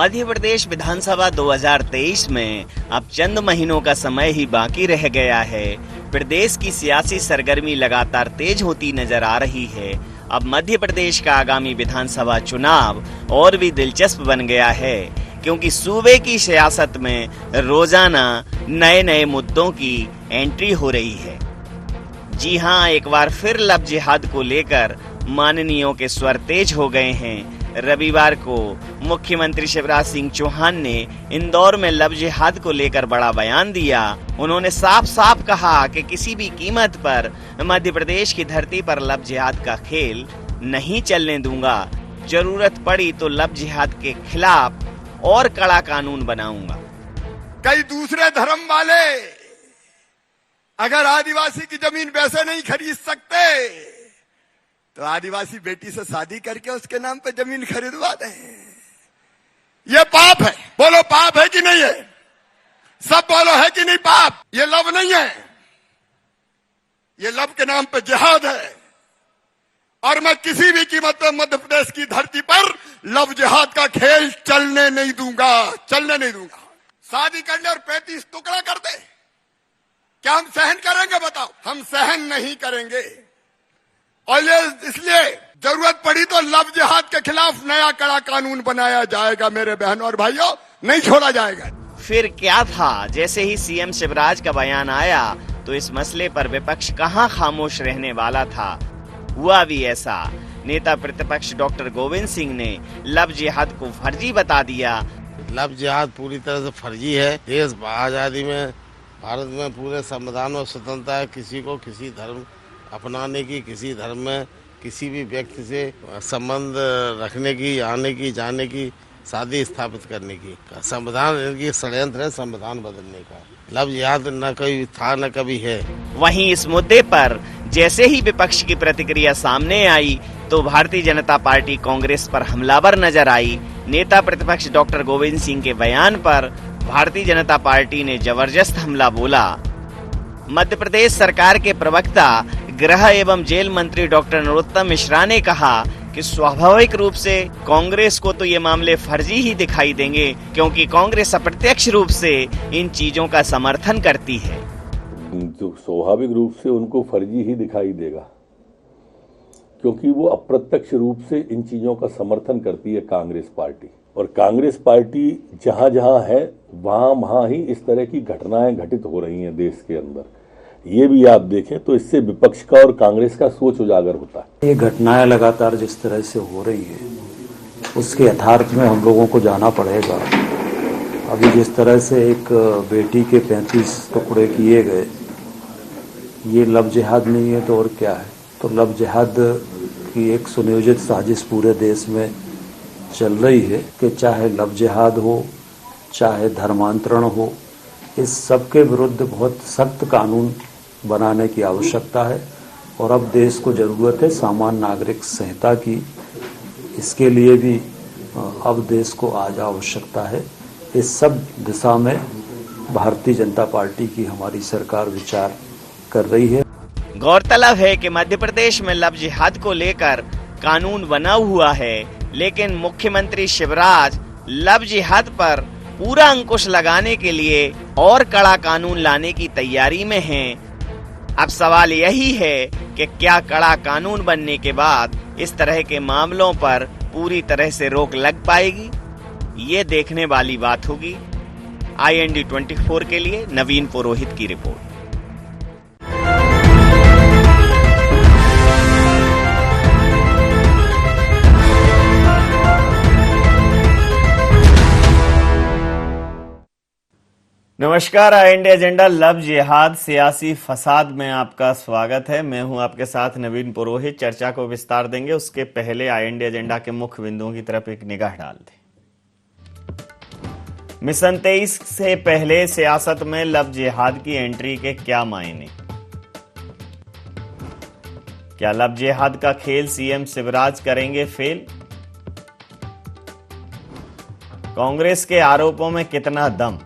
मध्य प्रदेश विधानसभा 2023 में अब चंद महीनों का समय ही बाकी रह गया है। प्रदेश की सियासी सरगर्मी लगातार तेज होती नजर आ रही है। अब मध्य प्रदेश का आगामी विधानसभा चुनाव और भी दिलचस्प बन गया है, क्योंकि सूबे की सियासत में रोजाना नए नए मुद्दों की एंट्री हो रही है। जी हां, एक बार फिर लव जिहाद को लेकर माननीयों के स्वर तेज हो गए हैं। रविवार को मुख्यमंत्री शिवराज सिंह चौहान ने इंदौर में लव जिहाद को लेकर बड़ा बयान दिया। उन्होंने साफ साफ कहा कि किसी भी कीमत पर मध्य प्रदेश की धरती पर लव जिहाद का खेल नहीं चलने दूंगा। जरूरत पड़ी तो लव जिहाद के खिलाफ और कड़ा कानून बनाऊंगा। कई दूसरे धर्म वाले अगर आदिवासी की जमीन वैसे नहीं खरीद सकते तो आदिवासी बेटी से शादी करके उसके नाम पे जमीन खरीदवा दें। ये पाप है। बोलो पाप है कि नहीं है? सब बोलो है कि नहीं पाप? ये लव नहीं है, ये लव के नाम पे जिहाद है। और मैं किसी भी कीमत पर मध्य प्रदेश की धरती पर लव जिहाद का खेल चलने नहीं दूंगा, चलने नहीं दूंगा। शादी कर ले और 35 टुकड़ा कर दे, क्या हम सहन करेंगे? बताओ, हम सहन नहीं करेंगे। और ये इसलिए जरूरत पड़ी तो लव जिहाद के खिलाफ नया कड़ा कानून बनाया जाएगा। मेरे बहनों और भाइयों, नहीं छोड़ा जाएगा। फिर क्या था, जैसे ही सीएम शिवराज का बयान आया तो इस मसले पर विपक्ष कहां खामोश रहने वाला था। हुआ भी ऐसा। नेता प्रतिपक्ष डॉक्टर गोविंद सिंह ने लव जिहाद को फर्जी बता दिया। लव जिहाद पूरी तरह से फर्जी है। देश आजादी में, भारत में पूरे संविधान में स्वतंत्रता है किसी को किसी धर्म अपनाने की, किसी धर्म में किसी भी व्यक्ति से संबंध रखने की, आने की, जाने की, शादी स्थापित करने की। संविधान इनकी षड्यंत्र है संविधान बदलने का। लव जिहाद न कभी था न कभी है। वहीं इस मुद्दे पर जैसे ही विपक्ष की प्रतिक्रिया सामने आई तो भारतीय जनता पार्टी कांग्रेस पर हमलावर नजर आई। नेता प्रतिपक्ष डॉक्टर गोविंद सिंह के बयान पर भारतीय जनता पार्टी ने जबरदस्त हमला बोला। मध्य प्रदेश सरकार के प्रवक्ता गृह एवं जेल मंत्री डॉक्टर नरोत्तम मिश्रा ने कहा कि स्वाभाविक रूप से कांग्रेस को तो ये मामले फर्जी ही दिखाई देंगे, क्योंकि कांग्रेस अप्रत्यक्ष रूप से इन चीजों का समर्थन करती है। तो स्वाभाविक रूप से उनको फर्जी ही दिखाई देगा, क्योंकि वो अप्रत्यक्ष रूप से इन चीजों का समर्थन करती है कांग्रेस पार्टी। और कांग्रेस पार्टी जहां जहां है वहां ही इस तरह की घटनाएं घटित हो रही हैं देश के अंदर। ये भी आप देखें तो इससे विपक्ष का और कांग्रेस का सोच उजागर होता है। ये घटनाएं लगातार जिस तरह से हो रही है उसके यथार्थ में हम लोगों को जाना पड़ेगा। अभी जिस तरह से एक बेटी के 35 टुकड़े किए गए, ये लव जिहाद नहीं है तो और क्या है? तो लव जिहाद की एक सुनियोजित साजिश पूरे देश में चल रही है कि चाहे लव जिहाद हो, चाहे धर्मांतरण हो, इस सब के विरुद्ध बहुत सख्त कानून बनाने की आवश्यकता है। और अब देश को जरूरत है सामान्य नागरिक संहिता की। इसके लिए भी अब देश को आज आवश्यकता है। इस सब दिशा में भारतीय जनता पार्टी की हमारी सरकार विचार कर रही है। गौरतलब है कि मध्य प्रदेश में लव जिहाद को लेकर कानून बना हुआ है, लेकिन मुख्यमंत्री शिवराज लव जिहाद पर पूरा अंकुश लगाने के लिए और कड़ा कानून लाने की तैयारी में हैं। अब सवाल यही है कि क्या कड़ा कानून बनने के बाद इस तरह के मामलों पर पूरी तरह से रोक लग पाएगी? ये देखने वाली बात होगी। IND 24 के लिए नवीन पुरोहित की रिपोर्ट। नमस्कार, IND एजेंडा लव जिहाद सियासी फसाद में आपका स्वागत है। मैं हूं आपके साथ नवीन पुरोहित। चर्चा को विस्तार देंगे, उसके पहले IND एजेंडा के मुख्य बिंदुओं की तरफ एक निगाह डाल दें। मिशन 23 से पहले सियासत में लव जिहाद की एंट्री के क्या मायने? क्या लव जिहाद का खेल सीएम शिवराज करेंगे फेल? कांग्रेस के आरोपों में कितना दम?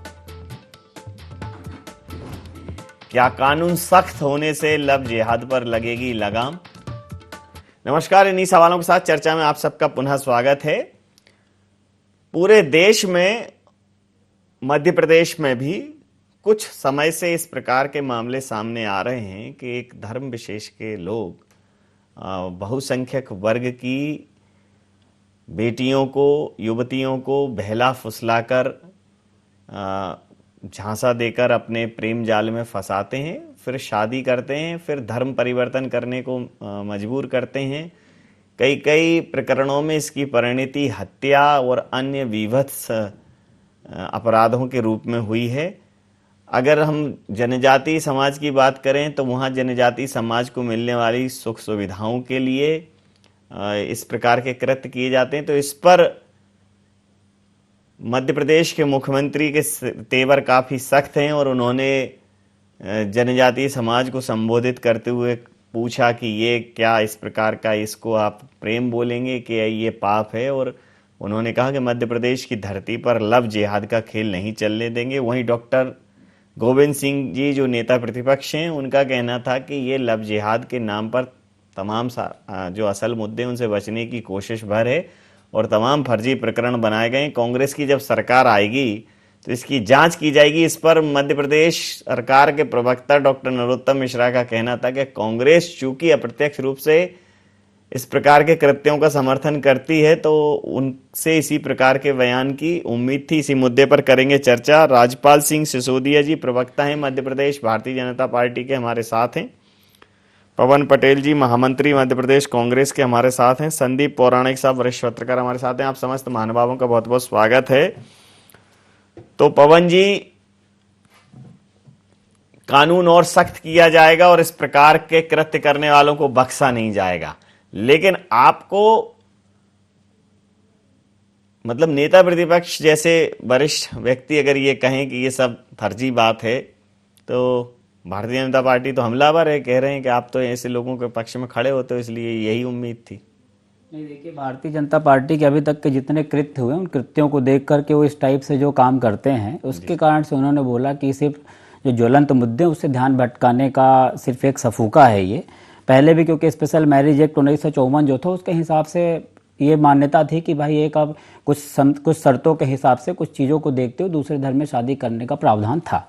क्या कानून सख्त होने से लव जिहाद पर लगेगी लगाम? नमस्कार, इन्हीं सवालों के साथ चर्चा में आप सबका पुनः स्वागत है। पूरे देश में, मध्य प्रदेश में भी कुछ समय से इस प्रकार के मामले सामने आ रहे हैं कि एक धर्म विशेष के लोग बहुसंख्यक वर्ग की बेटियों को, युवतियों को बहला फुसलाकर, झांसा देकर अपने प्रेम जाल में फंसाते हैं, फिर शादी करते हैं, फिर धर्म परिवर्तन करने को मजबूर करते हैं। कई कई प्रकरणों में इसकी परिणति हत्या और अन्य विभत्स अपराधों के रूप में हुई है। अगर हम जनजातीय समाज की बात करें तो वहाँ जनजातीय समाज को मिलने वाली सुख सुविधाओं के लिए इस प्रकार के कृत्य किए जाते हैं। तो इस पर मध्य प्रदेश के मुख्यमंत्री के तेवर काफ़ी सख्त हैं और उन्होंने जनजातीय समाज को संबोधित करते हुए पूछा कि ये क्या इस प्रकार का, इसको आप प्रेम बोलेंगे कि ये पाप है। और उन्होंने कहा कि मध्य प्रदेश की धरती पर लव जिहाद का खेल नहीं चलने देंगे। वहीं डॉक्टर गोविंद सिंह जी जो नेता प्रतिपक्ष हैं, उनका कहना था कि ये लव जिहाद के नाम पर तमाम जो असल मुद्दे उनसे बचने की कोशिश भर है और तमाम फर्जी प्रकरण बनाए गए। कांग्रेस की जब सरकार आएगी तो इसकी जांच की जाएगी। इस पर मध्य प्रदेश सरकार के प्रवक्ता डॉक्टर नरोत्तम मिश्रा का कहना था कि कांग्रेस चूंकि अप्रत्यक्ष रूप से इस प्रकार के कृत्यों का समर्थन करती है तो उनसे इसी प्रकार के बयान की उम्मीद थी। इसी मुद्दे पर करेंगे चर्चा। राजपाल सिंह सिसोदिया जी प्रवक्ता हैं मध्य प्रदेश भारतीय जनता पार्टी के, हमारे साथ हैं। पवन पटेल जी महामंत्री मध्य प्रदेश कांग्रेस के हमारे साथ हैं। संदीप पौराणिक साहब वरिष्ठ पत्रकार हमारे साथ हैं। आप समस्त महानुभावों का बहुत बहुत स्वागत है। तो पवन जी, कानून और सख्त किया जाएगा और इस प्रकार के कृत्य करने वालों को बख्शा नहीं जाएगा, लेकिन आपको मतलब नेता प्रतिपक्ष जैसे वरिष्ठ व्यक्ति अगर ये कहें कि ये सब फर्जी बात है तो भारतीय जनता पार्टी तो हमलावर है, कह रहे हैं कि आप तो ऐसे लोगों के पक्ष में खड़े होते हो, इसलिए यही उम्मीद थी। नहीं, देखिए, भारतीय जनता पार्टी के अभी तक के जितने कृत्य हुए उन कृत्यों को देख करके वो इस टाइप से जो काम करते हैं उसके कारण से उन्होंने बोला कि सिर्फ जो ज्वलंत मुद्दे उससे ध्यान भटकाने का सिर्फ एक सफूका है ये। पहले भी क्योंकि स्पेशल मैरिज एक्ट 1954 जो था उसके हिसाब से ये मान्यता थी कि भाई एक अब कुछ शर्तों के हिसाब से कुछ चीज़ों को देखते हुए दूसरे धर्म में शादी करने का प्रावधान था।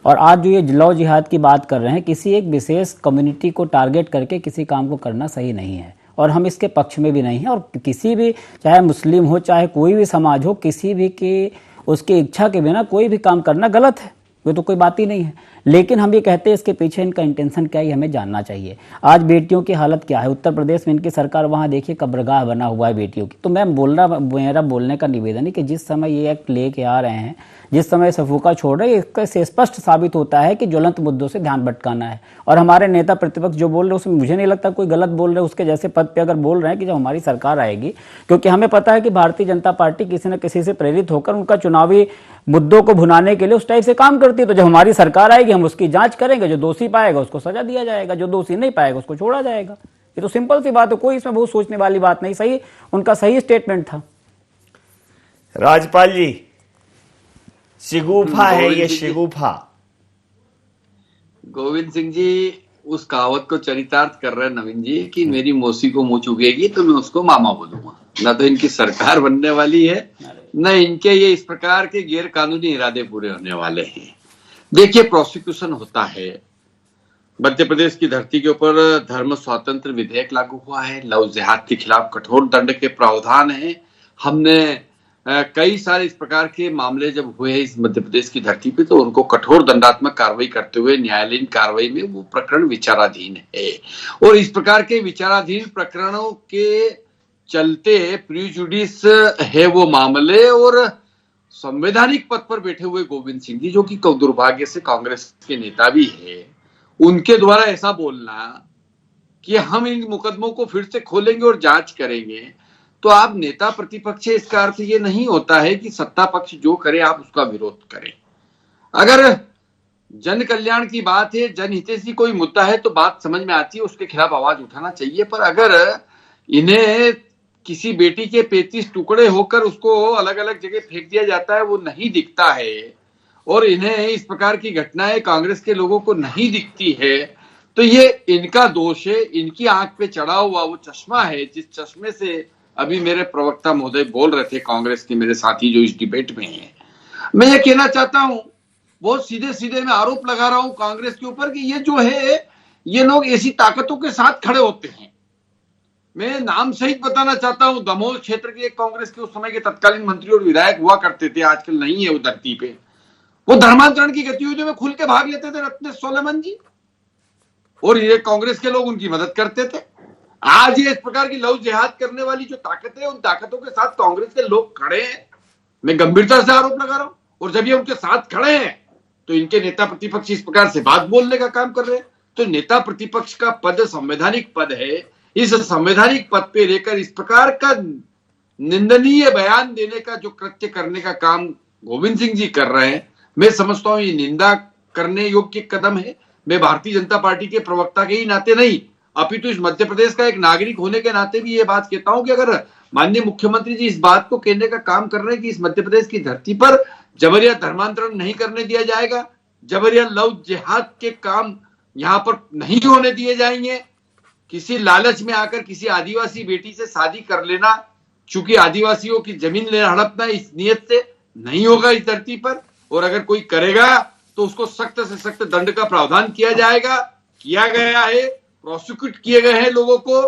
और आज जो ये लव जिहाद की बात कर रहे हैं, किसी एक विशेष कम्युनिटी को टारगेट करके किसी काम को करना सही नहीं है और हम इसके पक्ष में भी नहीं हैं। और किसी भी, चाहे मुस्लिम हो चाहे कोई भी समाज हो, किसी भी की उसकी इच्छा के बिना कोई भी काम करना गलत है, ये तो कोई बात ही नहीं है। लेकिन हम ये कहते हैं इसके पीछे इनका इंटेंशन क्या है ये हमें जानना चाहिए। आज बेटियों की हालत क्या है उत्तर प्रदेश में, इनकी सरकार वहाँ देखिए कब्रगाह बना हुआ है बेटियों की। तो मेरा बोलने का निवेदन है कि जिस समय ये एक्ट लेके आ रहे हैं, जिस समय सफूका छोड़ रहे हैं, इससे स्पष्ट साबित होता है कि ज्वलंत मुद्दों से ध्यान भटकाना है। और हमारे नेता प्रतिपक्ष जो बोल रहे हैं उसमें मुझे नहीं लगता कोई गलत बोल रहे हैं। उसके जैसे पद पे अगर बोल रहे हैं कि जब हमारी सरकार आएगी, क्योंकि हमें पता है कि भारतीय जनता पार्टी किसी न किसी से प्रेरित होकर उनका चुनावी मुद्दों को भुनाने के लिए उस टाइप से काम करती है। तो जब हमारी सरकार आएगी हम उसकी जांच करेंगे, जो दोषी पाएगा उसको सजा दिया जाएगा, जो दोषी नहीं पाएगा उसको छोड़ा जाएगा। ये तो सिंपल सी बात है, कोई इसमें बहुत सोचने वाली बात नहीं। सही, उनका सही स्टेटमेंट था। राजपाल जी, शिगुफा है ये, शिगुफा। गोविंद सिंह जी उस कहावत को चरितार्थ कर रहे हैं नवीन जी कि मेरी मौसी को मुंह चुकेगी तो मैं उसको मामा बोलूंगा। ना तो इनकी सरकार बनने वाली है, न इनके ये इस प्रकार के गैर कानूनी इरादे पूरे होने वाले हैं। देखिए, प्रोसिक्यूशन होता है। मध्य प्रदेश की धरती के ऊपर धर्म स्वतंत्र विधेयक लागू हुआ है। लव जिहाद के खिलाफ कठोर दंड के प्रावधान है। हमने कई सारे इस प्रकार के मामले जब हुए इस मध्य प्रदेश की धरती पे तो उनको कठोर दंडात्मक कार्रवाई करते हुए न्यायालयीन कार्रवाई में वो प्रकरण विचाराधीन है। और इस प्रकार के विचाराधीन प्रकरणों के चलते प्रीजुडिस है वो मामले। और संवैधानिक पद पर बैठे हुए गोविंद सिंह जी, जो कि दुर्भाग्य से कांग्रेस के नेता भी है, उनके द्वारा ऐसा बोलना कि हम इन मुकदमों को फिर से खोलेंगे और जांच करेंगे, तो आप नेता प्रतिपक्ष है, इसका अर्थ ये नहीं होता है कि सत्ता पक्ष जो करे आप उसका विरोध करें। अगर जन कल्याण की बात है, जनहितैषी कोई मुद्दा है तो बात समझ में आती है, उसके खिलाफ आवाज उठाना चाहिए। पर अगर इन्हें किसी बेटी के 35 टुकड़े होकर उसको अलग अलग जगह फेंक दिया जाता है वो नहीं दिखता है, और इन्हें इस प्रकार की घटनाएं कांग्रेस के लोगों को नहीं दिखती है, तो ये इनका दोष है। इनकी आंख पे चढ़ा हुआ वो चश्मा है जिस चश्मे से अभी मेरे प्रवक्ता महोदय बोल रहे थे, कांग्रेस के मेरे साथी जो इस डिबेट में हैं, मैं ये कहना चाहता हूं, बहुत सीधे सीधे मैं आरोप लगा रहा हूं कांग्रेस के ऊपर कि ये जो है, ये लोग ऐसी ताकतों के साथ खड़े होते हैं। मैं नाम सहित बताना चाहता हूं, दमोह क्षेत्र के एक कांग्रेस के उस समय के तत्कालीन मंत्री और विधायक हुआ करते थे, आजकल नहीं है वो धरती पे, वो धर्मांतरण की गतिविधियों में खुल के भाग लेते थे, रत्नेश सोलेमन जी, और ये कांग्रेस के लोग उनकी मदद करते थे। आज ये इस प्रकार की लव जिहाद करने वाली जो ताकत है, उन ताकतों के साथ कांग्रेस के लोग खड़े हैं। मैं गंभीरता से आरोप लगा रहा हूं, और जब ये उनके साथ खड़े हैं तो इनके नेता प्रतिपक्ष इस प्रकार से बात बोलने का काम कर रहे हैं। तो नेता प्रतिपक्ष का पद संवैधानिक पद है, इस संवैधानिक पद पे लेकर इस प्रकार का निंदनीय बयान देने का जो कृत्य करने का काम गोविंद सिंह जी कर रहे हैं, मैं समझता हूं ये निंदा करने योग्य कदम है। मैं भारतीय जनता पार्टी के प्रवक्ता के ही नाते नहीं, अपितु इस मध्य प्रदेश का एक नागरिक होने के नाते भी ये बात कहता हूं कि अगर माननीय मुख्यमंत्री जी इस बात को कहने का काम कर रहे हैं कि इस मध्य प्रदेश की धरती पर जबरिया धर्मांतरण नहीं करने दिया जाएगा, जबरिया लव जिहाद के काम यहां पर नहीं होने दिए जाएंगे, किसी लालच में आकर किसी आदिवासी बेटी से शादी कर लेना, चूंकि आदिवासियों की जमीन लेना हड़पना इस नियत से नहीं होगा इस धरती पर, और अगर कोई करेगा तो उसको सख्त से सख्त दंड का प्रावधान किया जाएगा, किया गया है, प्रोसिक्यूट किए गए हैं लोगों को,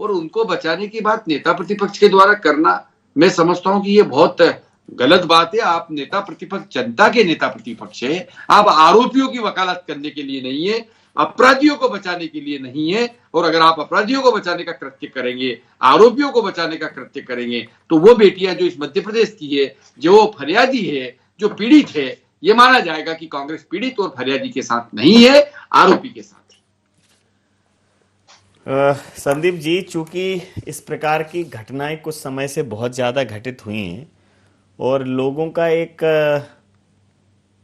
और उनको बचाने की बात नेता प्रतिपक्ष के द्वारा करना, मैं समझता हूं कि ये बहुत गलत बात है। आप नेता प्रतिपक्ष जनता के नेता प्रतिपक्ष है, आप आरोपियों की वकालत करने के लिए नहीं है, अपराधियों को बचाने के लिए नहीं है। और अगर आप अपराधियों को बचाने का कृत्य करेंगे, आरोपियों को बचाने का कृत्य करेंगे, तो वो बेटियां जो इस मध्य प्रदेश की है, जो फरियादी है, जो पीड़ित है, ये माना जाएगा कि कांग्रेस पीड़ित और फरियादी के साथ नहीं है, आरोपी के साथ। संदीप जी, चूंकि इस प्रकार की घटनाएं कुछ समय से बहुत ज्यादा घटित हुई हैं और लोगों का एक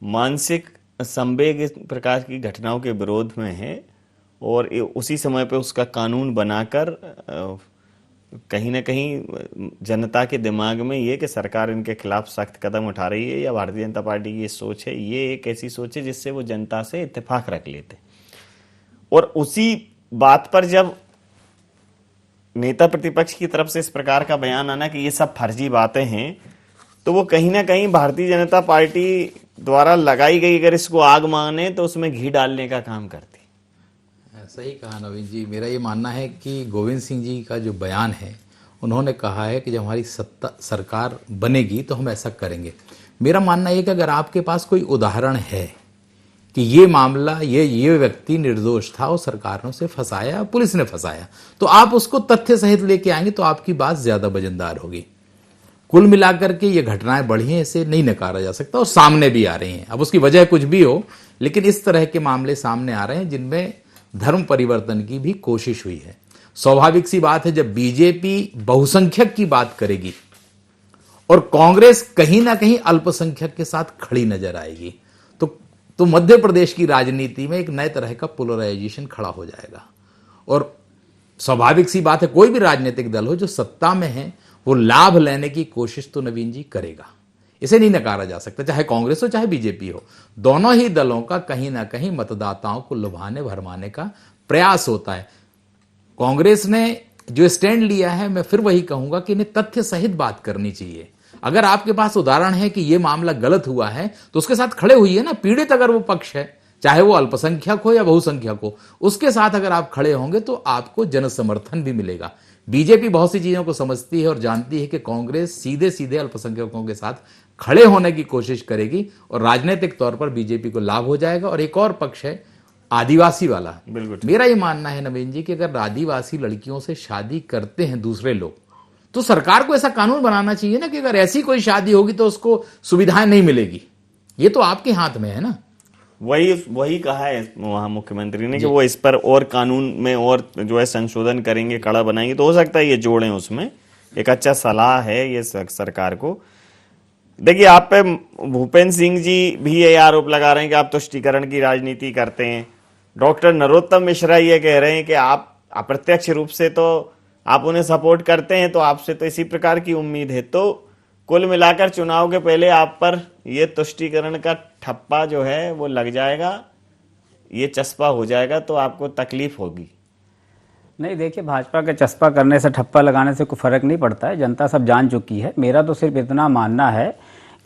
मानसिक संवेग इस प्रकार की घटनाओं के विरोध में है, और उसी समय पे उसका कानून बनाकर कहीं ना कहीं जनता के दिमाग में ये कि सरकार इनके खिलाफ सख्त कदम उठा रही है, या भारतीय जनता पार्टी की ये सोच है, ये एक ऐसी सोच है जिससे वो जनता से इत्तेफाक रख लेते। और उसी बात पर जब नेता प्रतिपक्ष की तरफ से इस प्रकार का बयान आना कि ये सब फर्जी बातें हैं, तो वो कहीं ना कहीं भारतीय जनता पार्टी द्वारा लगाई गई, अगर इसको आग माने तो उसमें घी डालने का काम करती। सही कहा नवीन जी। मेरा ये मानना है कि गोविंद सिंह जी का जो बयान है, उन्होंने कहा है कि जब हमारी सरकार बनेगी तो हम ऐसा करेंगे। मेरा मानना है कि अगर आपके पास कोई उदाहरण है कि ये मामला, ये व्यक्ति निर्दोष था और सरकार ने उसे फंसाया, पुलिस ने फंसाया, तो आप उसको तथ्य सहित लेके आएंगे तो आपकी बात ज्यादा वजनदार होगी। कुल मिलाकर के ये घटनाएं बढ़ी हैं, इसे नहीं नकारा जा सकता, और सामने भी आ रही हैं। अब उसकी वजह कुछ भी हो, लेकिन इस तरह के मामले सामने आ रहे हैं जिनमें धर्म परिवर्तन की भी कोशिश हुई है। स्वाभाविक सी बात है, जब बीजेपी बहुसंख्यक की बात करेगी और कांग्रेस कहीं ना कहीं अल्पसंख्यक के साथ खड़ी नजर आएगी, तो मध्य प्रदेश की राजनीति में एक नए तरह का पोलराइजेशन खड़ा हो जाएगा। और स्वाभाविक सी बात है, कोई भी राजनीतिक दल हो जो सत्ता में है, वो लाभ लेने की कोशिश तो नवीन जी करेगा, इसे नहीं नकारा जा सकता, चाहे कांग्रेस हो चाहे बीजेपी हो। दोनों ही दलों का कहीं ना कहीं मतदाताओं को लुभाने भरमाने का प्रयास होता है। कांग्रेस ने जो स्टैंड लिया है, मैं फिर वही कहूंगा कि इन्हें तथ्य सहित बात करनी चाहिए। अगर आपके पास उदाहरण है कि यह मामला गलत हुआ है, तो उसके साथ खड़े हुई है ना। पीड़ित अगर वो पक्ष है, चाहे वो अल्पसंख्यक हो या बहुसंख्यक हो, उसके साथ अगर आप खड़े होंगे तो आपको जन समर्थन भी मिलेगा। बीजेपी बहुत सी चीजों को समझती है और जानती है कि कांग्रेस सीधे सीधे अल्पसंख्यकों के साथ खड़े होने की कोशिश करेगी और राजनीतिक तौर पर बीजेपी को लाभ हो जाएगा। और एक और पक्ष है आदिवासी वाला। बिल्कुल, मेरा ये मानना है नवीन जी कि अगर आदिवासी लड़कियों से शादी करते हैं दूसरे लोग, तो सरकार को ऐसा कानून बनाना चाहिए ना कि अगर ऐसी कोई शादी होगी तो उसको सुविधाएं नहीं मिलेगी। ये तो आपके हाथ में है ना। वही कहा है वहां मुख्यमंत्री ने कि वो इस पर और कानून में और जो है संशोधन करेंगे, कड़ा बनाएंगे, तो हो सकता है ये जोड़ें उसमें। एक अच्छा सलाह है ये सरकार को। देखिए, आप पे भूपेंद्र सिंह जी भी ये आरोप लगा रहे हैं कि आप तुष्टीकरण की राजनीति करते हैं। डॉक्टर नरोत्तम मिश्रा ये कह रहे हैं कि आप अप्रत्यक्ष रूप से तो आप उन्हें सपोर्ट करते हैं, तो आपसे तो इसी प्रकार की उम्मीद है। तो कुल मिलाकर चुनाव के पहले आप पर ये तुष्टीकरण का ठप्पा जो है वो लग जाएगा, ये चस्पा हो जाएगा, तो आपको तकलीफ होगी। नहीं, देखिए, भाजपा के चस्पा करने से, ठप्पा लगाने से कोई फर्क नहीं पड़ता है। जनता सब जान चुकी है। मेरा तो सिर्फ इतना मानना है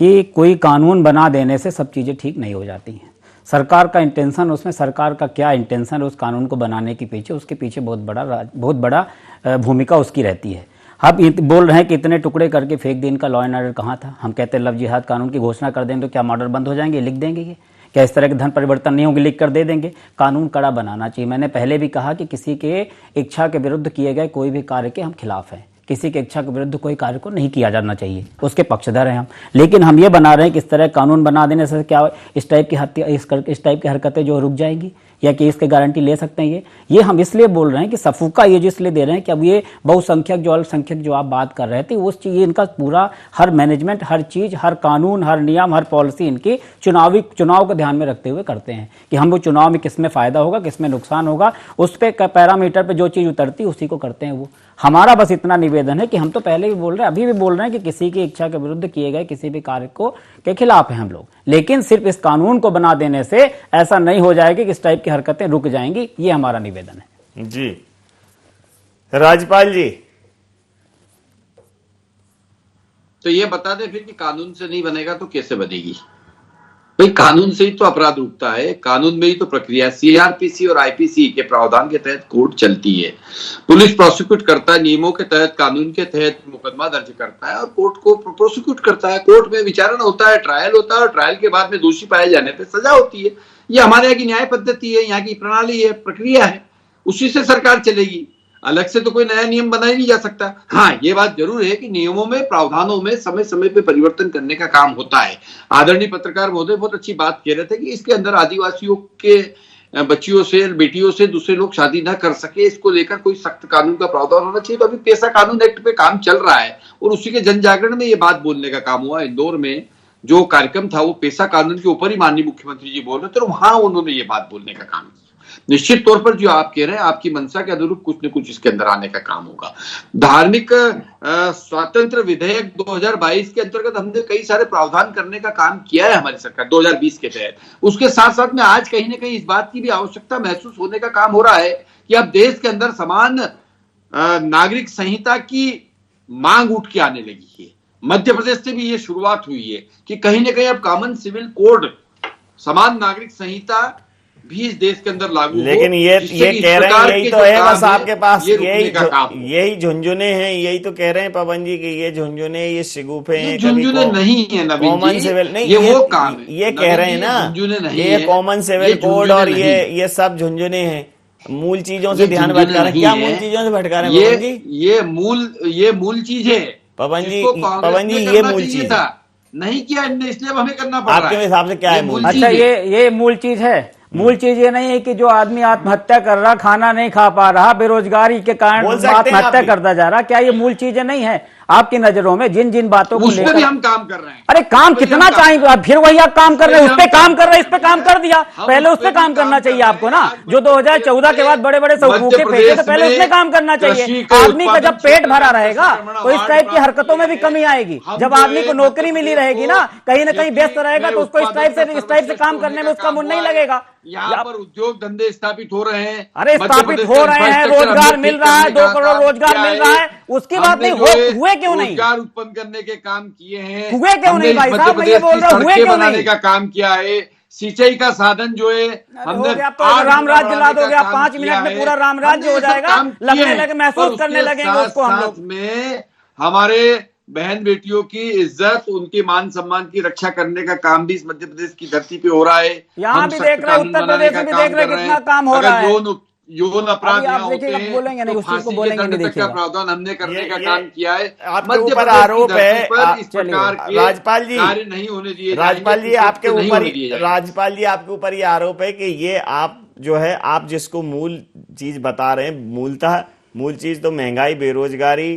कि कोई कानून बना देने से सब चीज़ें ठीक नहीं हो जाती हैं। सरकार का इंटेंशन, उसमें सरकार का क्या इंटेंशन है उस कानून को बनाने के पीछे, उसके पीछे बहुत बड़ा भूमिका उसकी रहती है। आप बोल रहे हैं कि इतने टुकड़े करके फेंक दें, इनका लॉ एंड ऑर्डर कहाँ था? हम कहते हैं लव जिहाद कानून की घोषणा कर दें तो क्या मर्डर बंद हो जाएंगे? लिख देंगे ये? क्या इस तरह के धन परिवर्तन नहीं होंगे? लिख कर दे देंगे? कानून कड़ा बनाना चाहिए। मैंने पहले भी कहा कि किसी के इच्छा के विरुद्ध किए गए कोई भी कार्य के हम खिलाफ हैं। किसी के इच्छा के विरुद्ध कोई कार्य को नहीं किया जाना चाहिए, उसके पक्षधर हैं हम। लेकिन हम ये बना रहे हैं कि इस तरह कानून बना देने से क्या इस टाइप की हत्या, इस टाइप की हरकतें जो रुक जाएंगी, या कि इसकी गारंटी ले सकते हैं? ये हम इसलिए बोल रहे हैं कि सफुका ये जो इसलिए दे रहे हैं कि अब ये बहुसंख्यक जो अल्पसंख्यक जो आप बात कर रहे थे, उस चीज इनका पूरा हर मैनेजमेंट, हर चीज, हर कानून, हर नियम, हर पॉलिसी इनकी चुनाव को ध्यान में रखते हुए करते हैं कि हम वो चुनाव में किसमें फायदा होगा, किसमें नुकसान होगा, उस पर पैरामीटर पे जो चीज उतरती उसी को करते हैं वो। हमारा बस इतना निवेदन है कि हम तो पहले भी बोल रहे हैं, अभी भी बोल रहे हैं कि किसी की इच्छा के विरुद्ध किए गए किसी भी कार्य को के खिलाफ हैं हम लोग। लेकिन सिर्फ इस कानून को बना देने से ऐसा नहीं हो जाएगा कि इस टाइप की हरकतें रुक जाएंगी, ये हमारा निवेदन है। जी, राजपाल जी, तो ये बता दे फिर कि कानून से नहीं बनेगा तो कैसे बनेगी? भाई, कानून से ही तो अपराध रुकता है, कानून में ही तो प्रक्रिया। सीआरपीसी और आईपीसी के प्रावधान के तहत कोर्ट चलती है, पुलिस प्रोसिक्यूट करता है, नियमों के तहत, कानून के तहत मुकदमा दर्ज करता है और कोर्ट को प्रोसिक्यूट करता है। कोर्ट में विचारण होता है, ट्रायल होता है और ट्रायल के बाद में दोषी पाए जाने पर सजा होती है। ये हमारे यहाँ की न्याय पद्धति है, यहाँ की प्रणाली है, प्रक्रिया है, उसी से सरकार चलेगी। अलग से तो कोई नया नियम बनाया नहीं जा सकता। हाँ, ये बात जरूर है कि नियमों में, प्रावधानों में समय समय पे परिवर्तन करने का काम होता है। आदरणीय पत्रकार महोदय बहुत अच्छी बात कह रहे थे कि इसके अंदर आदिवासियों के बच्चियों से, बेटियों से दूसरे लोग शादी ना कर सके, इसको लेकर कोई सख्त कानून का प्रावधान होना चाहिए। तो अभी पेशा कानून एक्ट पे काम चल रहा है और उसी के जन जागरण में ये बात बोलने का काम हुआ। इंदौर में जो कार्यक्रम था वो पेशा कानून के ऊपर ही माननीय मुख्यमंत्री जी बोल रहे थे, तो वहां उन्होंने ये बात बोलने का काम किया। निश्चित तौर पर जो आप कह रहे हैं, आपकी मंशा के अनुरूप कुछ न कुछ इसके अंदर आने का काम होगा। धार्मिक स्वातंत्र विधेयक 2022 के अंतर्गत हमने कई सारे प्रावधान करने का काम किया है हमारी सरकार 2020 के तहत। उसके साथ साथ में आज कहीं ना कहीं इस बात की भी आवश्यकता महसूस होने का काम हो रहा है कि अब देश के अंदर समान नागरिक संहिता की मांग उठ के आने लगी है। मध्य प्रदेश से भी ये शुरुआत हुई है कि कहीं ना कहीं अब कॉमन सिविल कोड, समान नागरिक संहिता भी इस देश के अंदर लागू हो। लेकिन ये कह रहे हैं, यही तो है बस आपके पास, यही झुंझुने हैं, यही तो कह रहे हैं पवन जी कि ये झुंझुने, ये शिगुफे हैं। झुंझुने नहीं है नवीन जी, कॉमन सिविल नहीं, ये वो काम है, ये कह रहे हैं ना, ये कॉमन सिविल कोड और ये सब झुंझुने हैं। मूल चीजों से ध्यान भटका रहे हैं। क्या मूल चीजों से भटका रहे हैं पवन जी? ये मूल चीज है पवन जी, ये मूल चीज था, नहीं किया इनने, इसलिए हमें करना पड़ रहा है। आपके हिसाब से क्या है मूल? अच्छा, ये मूल चीज है। मूल चीज ये नहीं है कि जो आदमी आत्महत्या कर रहा, खाना नहीं खा पा रहा, बेरोजगारी के कारण आत्महत्या करता जा रहा, क्या ये मूल चीजें नहीं है आपकी नजरों में? जिन जिन बातों को लेकर भी हम काम कर रहे हैं। अरे काम कितना चाहेंगे? फिर वही आप काम कर रहे हैं, उस पे काम कर रहे हैं, इस पे काम कर दिया। पहले उस पे काम करना चाहिए आपको ना। जो 2014 के बाद बड़े बड़े भूखे फेंके थे, पहले उसमें काम करना चाहिए। आदमी का जब पेट भरा रहेगा तो इस टाइप की हरकतों में भी कमी आएगी। जब आदमी को नौकरी मिली रहेगी ना, कहीं ना कहीं व्यस्त रहेगा, तो उसको इस टाइप से काम करने में उसका मन नहीं लगेगा। यहाँ पर उद्योग धंधे स्थापित हो रहे हैं। अरे स्थापित हो रहे हैं, रोजगार मिल रहा है, 2 करोड़ रोजगार मिल रहा है, उसकी बात नहीं हुए क्यों नहीं? रोजगार उत्पन्न करने के काम किए हैं, हुए क्यों नहीं भाई साहब? मैं ये बोल रहा हूँ, हुए क्यों नहीं? का काम किया है। सिंचाई का साधन जो है हमने राम राज्य ला दोगे आप, 5 मिनट में पूरा राम राज्य हो जाएगा, लगने लगे, महसूस करने लगेंगे उसको हम लोग। में हमारे बहन बेटियों की इज्जत, उनके मान सम्मान की रक्षा करने का काम भी इस मध्य प्रदेश की धरती पे हो रहा है। यहाँ भी देख रहे हैं, उत्तर प्रदेश में भी देख रहे हैं कितना काम हो रहा है। यौन अपराध यहाँ होते हैं, बोलेंगे नहीं, तो उस चीज को फांसी के बोलेंगे दंड नहीं। तक का प्रावधान हमने करने का काम किया है। आपके ऊपर आरोप है इस प्रकार के राजपाल जी, कार्य नहीं होने दिए। राजपाल जी आपके ऊपर ये आरोप है कि ये आप जो है, आप जिसको मूल चीज बता रहे हैं, मूलतः मूल चीज तो महंगाई, बेरोजगारी,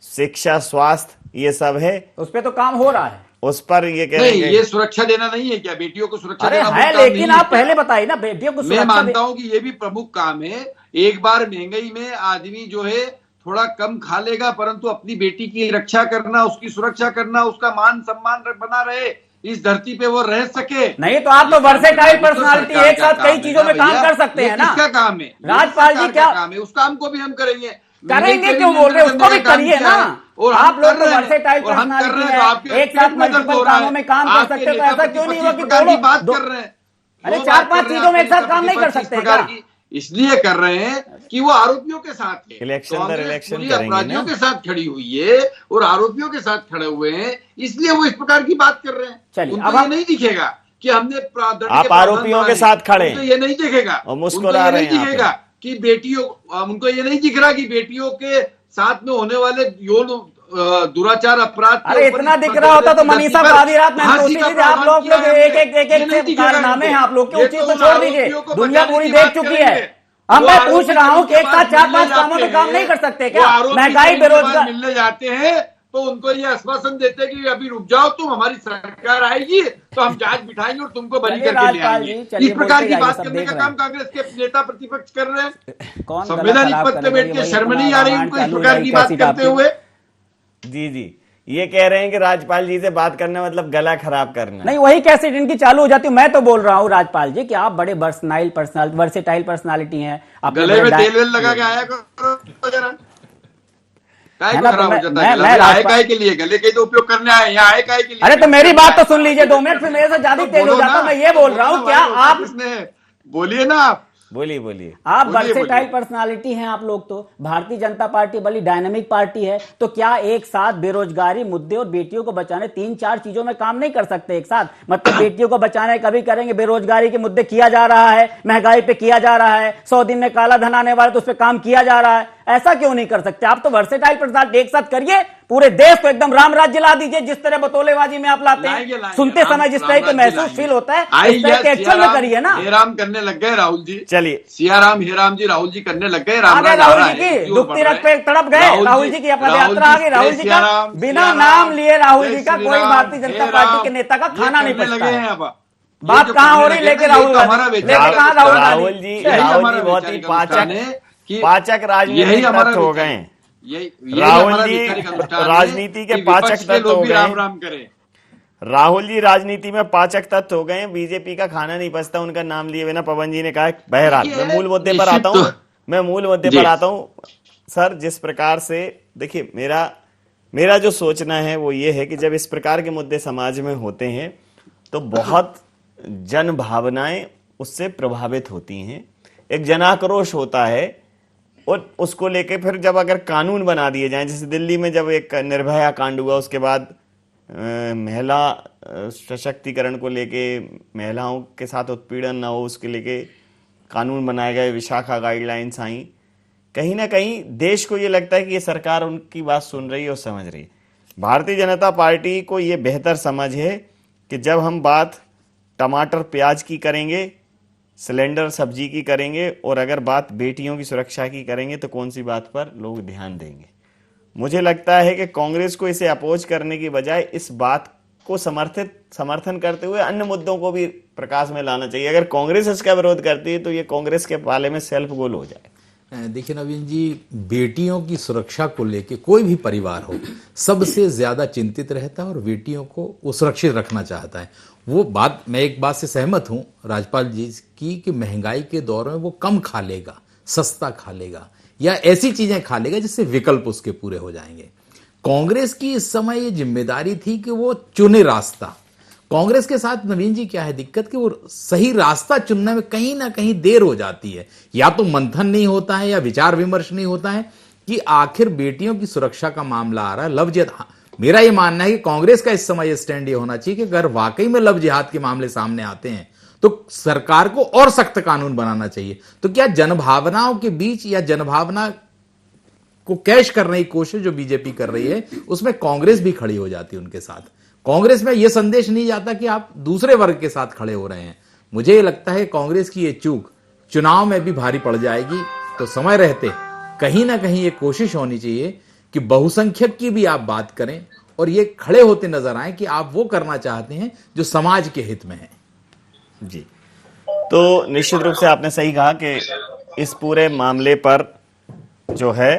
शिक्षा, स्वास्थ्य, ये सब है। उस पे तो काम हो रहा है, उस पर ये कह रहे हैं ये सुरक्षा देना नहीं है क्या? बेटियों को सुरक्षा देना है, लेकिन आप पहले बताइए ना, बेटियों को मैं मानता हूं कि ये भी प्रमुख काम है। एक बार महंगाई में आदमी जो है थोड़ा कम खा लेगा, परंतु अपनी बेटी की रक्षा करना, उसकी सुरक्षा करना, उसका मान सम्मान बना रहे, इस धरती पे वो रह सके। नहीं तो आप तो वर्सेटाइल पर्सनालिटी, एक साथ कई चीजों में काम कर सकते हैं ना। किसका काम है? राजपाल जी क्या काम है? उस काम को भी हम करेंगे। क्यों बोल रहे हैं? उसको भी करिए ना। और आप लोग तो वर्सेटाइल पर्सनालिटी है, एक साथ मल्टीपल कामों में काम कर सकते हैं, तो ऐसा क्यों नहीं हुआ कि दोनों बात कर रहे हैं? अरे 4-5 चीजों में एक साथ काम नहीं कर सकते हैं क्या? इसलिए कर रहे हैं कि वो आरोपियों के साथ है। इलेक्शन दर इलेक्शन पूरी करेंगे अपराधियों ना। के साथ खड़ी हुई है और आरोपियों के साथ खड़े हुए हैं, इसलिए वो इस प्रकार की बात कर रहे हैं। चलिए, उनको अब ये हम नहीं दिखेगा कि हमने आप आरोपियों के साथ खड़े हैं। उनको ये नहीं दिखेगा और मुस्कुरा रहे हैं उनको ये नहीं दिखेगा कि बेटियों, उनको ये नहीं दिख रहा कि बेटियों के साथ में होने वाले यौन दुराचार अपराध। अरे इतना दिख रहा होता तो मनीषा को आधी रात में सोच लीजिए। आप लोग एक कारनामे हैं आप लोग के, उस चीज को छोड़ दीजिए, दुनिया पूरी देख चुकी है। अब मैं पूछ रहा हूँ कि एक साथ 4-5 कामों में काम नहीं कर सकते क्या? महंगाई, बेरोजगार मिलने जाते हैं तो उनको ये आश्वासन देते हैं कि अभी रुक जाओ, तुम हमारी सरकार आएगी तो हम जांच बिठाएंगे और तुमको बरी करके ले आएंगे। इस प्रकार की बात करने का काम कांग्रेस के नेता प्रतिपक्ष कर रहे हैं। संवैधानिक पद पे बैठ के शर्म नहीं आ रही उनको इस प्रकार की बात करते हुए? जी, ये कह रहे हैं कि राज्यपाल जी से बात करना मतलब गला खराब करना। नहीं, वही कैसेट इनकी चालू हो जाती है। मैं तो बोल रहा हूँ राजपाल जी कि आप बड़े वर्सेटाइल पर्सनालिटी हैं। गले में तेल वेल लगा के आया करो जरा, काय को खराब हो जाता है? मैं आए काय के लिए, गले के तो उपयोग करने आए, यहाँ आए काय के लिए? अरे तो मेरी बात तो सुन लीजिए 2 मिनट, फिर मेरे से ज्यादा तेज हो जाता। मैं ये बोल रहा हूँ, क्या आप बोलिए ना, आप बोलिए। आप वर्सेटाइल पर्सनालिटी हैं आप लोग। तो भारतीय जनता पार्टी बड़ी डायनामिक पार्टी है, तो क्या एक साथ बेरोजगारी मुद्दे और बेटियों को बचाने 3-4 चीजों में काम नहीं कर सकते एक साथ? मतलब बेटियों को बचाने कभी करेंगे, बेरोजगारी के मुद्दे किया जा रहा है, महंगाई पे किया जा रहा है, 100 दिन में काला धन आने वाला तो उस पर काम किया जा रहा है। ऐसा क्यों नहीं कर सकते? आप तो वर्सेटाइल पर्सनालिटी एक साथ करिए, पूरे देश को एकदम राम राज्य ला दीजिए, जिस तरह बतौलेबाजी में आप लाते हैं। सुनते समय जिस तरह का महसूस फील होता है, इस तरह के एक्चुअल में करिए ना। हेराम करने लग गए राहुल जी। चलिए, सियाराम हेराम जी राहुल जी करने लग गए। राहुल जी की दुखती रख पे तड़प गए। राहुल जी की पद यात्रा आ गई। राहुल जी का बिना नाम लिए राहुल जी का कोई भारतीय जनता पार्टी के नेता का खाना नहीं पचता है। बात कहाँ हो रही? लेके राहुल जी बहुत ही पाचक राजनीतिक तत्व हो गए। राहुल जी राजनीति के पाचक तत्व हो गए। राहुल जी राजनीति में पाचक तत्व हो गए। बीजेपी का खाना नहीं पचता उनका नाम लिए बिना। पवन जी ने कहा। बहरहाल मैं मूल मुद्दे पर आता हूं। सर, जिस प्रकार से देखिए, मेरा जो सोचना है वो ये है कि जब इस प्रकार के मुद्दे समाज में होते हैं तो बहुत जन भावनाएं उससे प्रभावित होती हैं, एक जनाक्रोश होता है, और उसको लेके फिर जब अगर कानून बना दिए जाएं, जैसे दिल्ली में जब एक निर्भया कांड हुआ, उसके बाद महिला सशक्तिकरण को लेके, महिलाओं के साथ उत्पीड़न ना हो उसके लेके कानून बनाए गए, विशाखा गाइडलाइंस आई। कहीं ना कहीं देश को ये लगता है कि ये सरकार उनकी बात सुन रही है और समझ रही है। भारतीय जनता पार्टी को ये बेहतर समझ है कि जब हम बात टमाटर प्याज की करेंगे, सिलेंडर सब्जी की करेंगे, और अगर बात बेटियों की सुरक्षा की करेंगे तो कौन सी बात पर लोग ध्यान देंगे। मुझे लगता है कि कांग्रेस को इसे अपोज करने की बजाय इस बात को समर्थन करते हुए अन्य मुद्दों को भी प्रकाश में लाना चाहिए। अगर कांग्रेस इसका विरोध करती है तो ये कांग्रेस के पाले में सेल्फ गोल हो जाए। देखिए नवीन जी, बेटियों की सुरक्षा को लेके कोई भी परिवार हो सबसे ज्यादा चिंतित रहता है और बेटियों को वो सुरक्षित रखना चाहता है। वो बात, मैं एक बात से सहमत हूं राज्यपाल जी की कि महंगाई के दौर में वो कम खा लेगा, सस्ता खा लेगा, या ऐसी चीजें खा लेगा जिससे विकल्प उसके पूरे हो जाएंगे। कांग्रेस की इस समय ये जिम्मेदारी थी कि वो चुने रास्ता। कांग्रेस के साथ नवीन जी क्या है दिक्कत कि वो सही रास्ता चुनने में कहीं ना कहीं देर हो जाती है, या तो मंथन नहीं होता है या विचार विमर्श नहीं होता है कि आखिर बेटियों की सुरक्षा का मामला आ रहा है, लव जिहाद। मेरा ये मानना है कि कांग्रेस का इस समय स्टैंड ये होना चाहिए कि अगर वाकई में लव जिहाद के मामले सामने आते हैं तो सरकार को और सख्त कानून बनाना चाहिए। तो क्या जनभावनाओं के बीच या जनभावना को कैश करने की कोशिश जो बीजेपी कर रही है उसमें कांग्रेस भी खड़ी हो जाती है उनके साथ। कांग्रेस में यह संदेश नहीं जाता कि आप दूसरे वर्ग के साथ खड़े हो रहे हैं। मुझे लगता है कांग्रेस की ये चूक चुनाव में भी भारी पड़ जाएगी। तो समय रहते कहीं ना कहीं ये कोशिश होनी चाहिए कि बहुसंख्यक की भी आप बात करें और ये खड़े होते नजर आए कि आप वो करना चाहते हैं जो समाज के हित में है। जी, तो निश्चित रूप से आपने सही कहा कि इस पूरे मामले पर जो है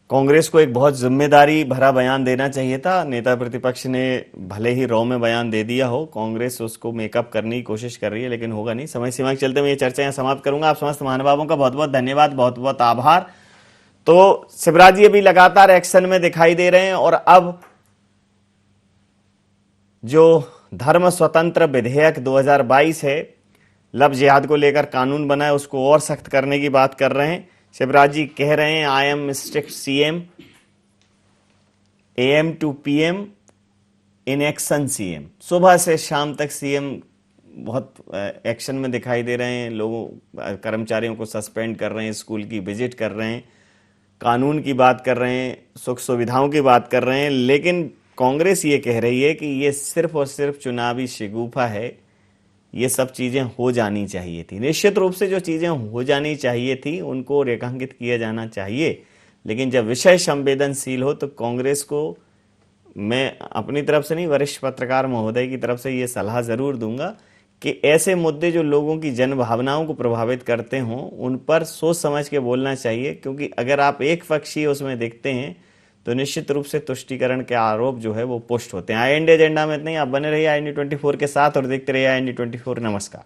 कांग्रेस को एक बहुत जिम्मेदारी भरा बयान देना चाहिए था। नेता प्रतिपक्ष ने भले ही रॉ में बयान दे दिया हो, कांग्रेस उसको मेकअप करने की कोशिश कर रही है, लेकिन होगा नहीं। समय सीमा के चलते मैं ये चर्चा यहाँ समाप्त करूंगा। आप समस्त महानुभावों का बहुत बहुत धन्यवाद, बहुत बहुत आभार। तो शिवराज जी अभी लगातार एक्शन में दिखाई दे रहे हैं और अब जो धर्म स्वतंत्र विधेयक 2022 है, लव जिहाद को लेकर कानून बना है, उसको और सख्त करने की बात कर रहे हैं। शिवराज जी कह रहे हैं I am strict CM, AM to PM in action CM. सुबह से शाम तक सीएम बहुत एक्शन में दिखाई दे रहे हैं, लोगों कर्मचारियों को सस्पेंड कर रहे हैं, स्कूल की विजिट कर रहे हैं, कानून की बात कर रहे हैं, सुख सुविधाओं की बात कर रहे हैं। लेकिन कांग्रेस ये कह रही है कि ये सिर्फ और सिर्फ चुनावी शिगुफा है, ये सब चीज़ें हो जानी चाहिए थी। निश्चित रूप से जो चीज़ें हो जानी चाहिए थी उनको रेखांकित किया जाना चाहिए, लेकिन जब विषय संवेदनशील हो तो कांग्रेस को मैं अपनी तरफ से नहीं, वरिष्ठ पत्रकार महोदय की तरफ से ये सलाह ज़रूर दूंगा कि ऐसे मुद्दे जो लोगों की जन भावनाओं को प्रभावित करते हों उन पर सोच समझ के बोलना चाहिए, क्योंकि अगर आप एक पक्षीय उसमें देखते हैं तो निश्चित रूप से तुष्टीकरण के आरोप जो है वो पुष्ट होते हैं। IND एजेंडा में इतना ही। आप बने रहिए IND 24 के साथ और देखते रहिए IND 24। नमस्कार।